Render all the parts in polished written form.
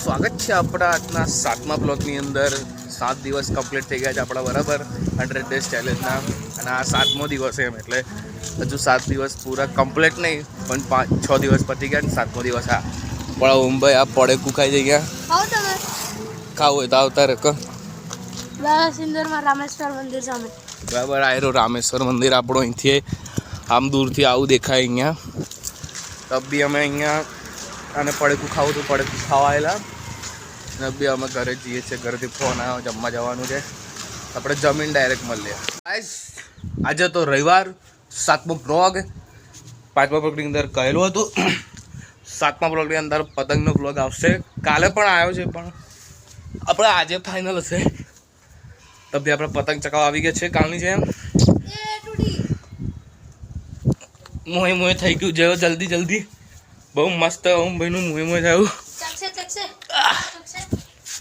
સ્વાગત છે આપણા આજના 7મા બ્લોગની અંદર। 7 દિવસ કમ્પ્લીટ થઈ ગયા છે આપણા બરાબર 100 ડેઝ ચેલેન્જના, અને આ 7મો દિવસ એમ એટલે હજુ 7 દિવસ પૂરા કમ્પ્લીટ નહીં પણ 5-6 દિવસ પતી ગયા ને 7મો દિવસ આ પણ ઓમભાઈ આ પડેકું ખાઈ જઈ ગયા। ખાવું હોય તો આવતા રે કો સિંદુરમાં રામેશ્વર મંદિર સામે બરાબર આયરો રામેશ્વર મંદિર આપણો અહીંથી આમ દૂરથી આવું દેખાય અહીંયા। તબ બી અમે અહીંયા અને પડેકું ખાવું તો પડેકું ખાવા આવેલા ને બી અમે ઘરે જઈએ છીએ। ઘરેથી ફોન આવ્યો જમવા જવાનું છે, આપણે જમીન ડાયરેક્ટ મળીએ। આજે તો રવિવાર 7મો બ્લોગ 5મા બ્લોગની અંદર કહેલું હતું 7મા બ્લોગની અંદર પતંગનો બ્લોગ આવશે। કાલે પણ આવ્યો છે પણ આપણે આજે ફાઇનલ હશે। તબ બી આપણે પતંગ ચકાવવા આવી ગયા છે કાલની જેમ। મોય થઈ ગયું જેવો જલ્દી બહુ મસ્ત ઓમ ભાઈનું મોય થયું।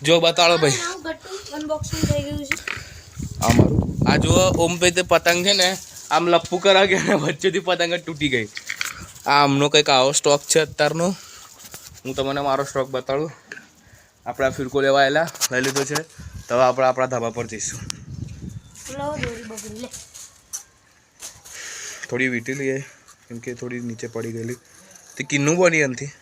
જો બતાડો ભાઈ અમારું આ જો ઓમ ભાઈ તે પતંગ છે ને આમ લપ્પુ કરા ગયા ને વચ્ચેથી પતંગ જ તૂટી ગઈ। આ આમનો કંઈક આવો સ્ટોક છે અત્યારનો। હું તમને મારો સ્ટોક બતાડું। આપણે ફિરકો લેવા આવેલા લઈ લીધો છે, તો હવે આપણે આપણા ધાબા પર જઈશું। થોડી વીટી લઈએ કેમ કે થોડી નીચે પડી ગયેલી તે કિન્નું બની એમથી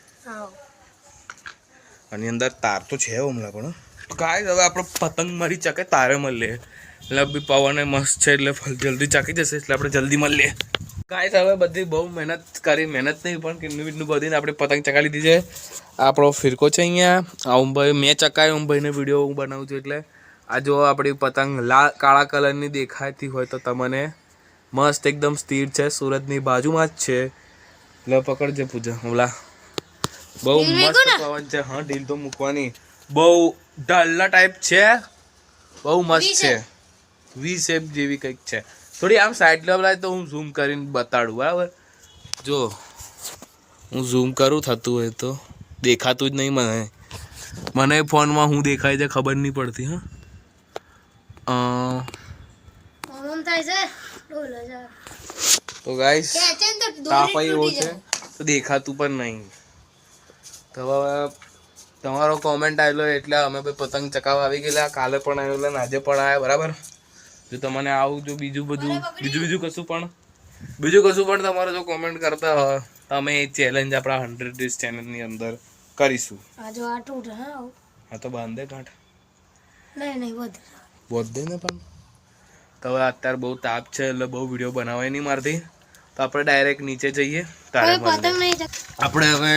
આની અંદર તાર તો છે હમણાં પણ કાંઈ હવે આપણે પતંગ મારી ચકે તારે મળીએ એટલે બી પવન મસ્ત છે એટલે જલ્દી ચાકી જશે એટલે આપણે જલ્દી મળીએ। કાંઈ હવે બધી બહુ મહેનત નહીં પણ કિન્નું બીટનું બધીને આપણે પતંગ ચકાવી લીધી છે। આપણો ફિરકો છે અહીંયા આ ઉંભાઈ મેં ચકાવ્યો ઉંભાઈને વિડીયો હું બનાવું છું એટલે આ જો આપણી પતંગ કાળા કલરની દેખાતી હોય તો તમને મસ્ત એકદમ સ્થિર છે, સુરતની બાજુમાં જ છે એટલે પકડજે પૂજા ઓલા બહુ મસ્ત પવન છે। હા ઢીલ તો મૂકવાની બહુ ઢાલના ટાઈપ છે, બહુ મસ્ત છે, વી શેપ જેવી કંઈક છે। થોડી આમ સાઈડ લેવલ તો હું ઝૂમ કરીને બતાડું બરાબર। જો હું ઝૂમ કરું થતું હોય તો દેખાતું જ નહીં મને ફોનમાં હું દેખાય છે ખબર નહીં પડતી। હા તો ગાઈસ તાપ એવો છે તો દેખાતું પણ નહીં। તો હવે તમારો કોમેન્ટ આવેલો એટલે અમે ભાઈ પતંગ ચકાવવા આવી ગયેલા। કાલે પણ આવેલા ને આજે પણ આવ્યા બરાબર। જો તમને આવું જો બીજું કશું પણ તમારે જો કોમેન્ટ કરતા હોય તો અમે એ ચેલેન્જ આપણા 100 ડેઝ ચેલેન્જની અંદર કરીશું। હા તો બાંધે કાંઠ બોધે ને પણ તો હવે અત્યારે બહુ તાપ છે એટલે બહુ વિડીયો બનાવાય નહીં મારથી, તો આપણે ડાયરેક્ટ નીચે જઈએ તારે આપણે હવે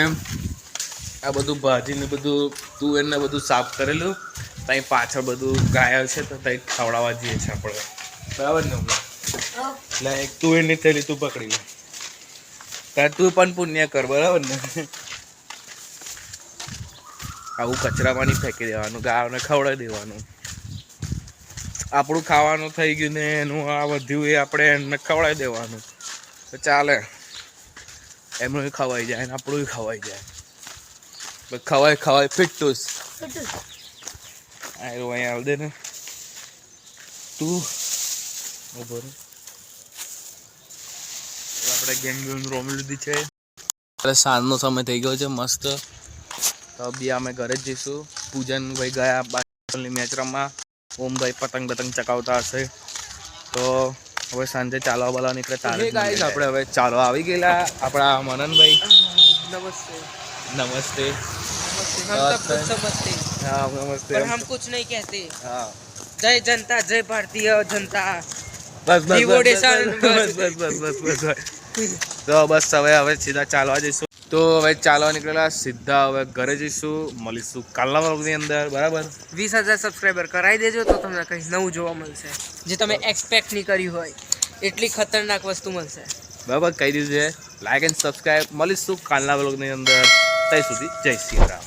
આ બધું ભાજીને બધું તુવેર ને બધું સાફ કરેલું ત્યાં પાછળ બધું ગાયો છે તો ત્યાં ખવડાવવા જઈએ છીએ આપણે બરાબર ને એટલે એક તુવેરની થેલી તું પકડી લે ત્યાં તું પણ પુણ્ય કર બરાબર ને। આવું કચરામાં નહીં ફેંકી દેવાનું, ગાયોને ખવડાવી દેવાનું। આપણું ખાવાનું થઈ ગયું ને એનું આ વધ્યું એ આપણે એને ખવડાવી દેવાનું તો ચાલે। એમનું ખવાઈ જાય ને આપણું ખવાઈ જાય, ખવાય ફિટુસ અહીંયા આવ દે ને તું આપણે ગેમ રોમી લીધી છે। એટલે સાંજનો સમય થઈ ગયો છે મસ્ત, તો બી અમે ઘરે જ જઈશું। પૂજનભાઈ ગયા બાસ્કેટબોલની મેચ રમવા, ઓમભાઈ પતંગ ચકાવતા હશે તો હવે સાંજે ચાલવા બાલવા નીકળે તારે ગાઈસ આપણે હવે ચાલવા આવી ગયેલા। આપણા મનનભાઈ नमस्ते हाँ नमस्ते पर हम कुछ नहीं कहते। हाँ जय जनता जय भारतीय जनता बस તો બસ હવે સીધા ચાલવા જઈશું। તો હવે ચાલવા નીકળેલા સીધા હવે ઘરે જઈશું, મળીશું કાલના વ્લોગની અંદર બરાબર। 20,000 સબસ્ક્રાઈબર કરાવી દેજો તો તમને કંઈ નવું જોવા મળશે જે તમે એક્સપેક્ટ નહીં કર્યું હોય એટલી ખતરનાક વસ્તુ મળશે બરાબર। કહી દીધું છે, લાઈક એન્ડ સબસ્ક્રાઈબ। મળીશું કાલના વ્લોગની અંદર, ત્યાં સુધી જય શ્રી રામ।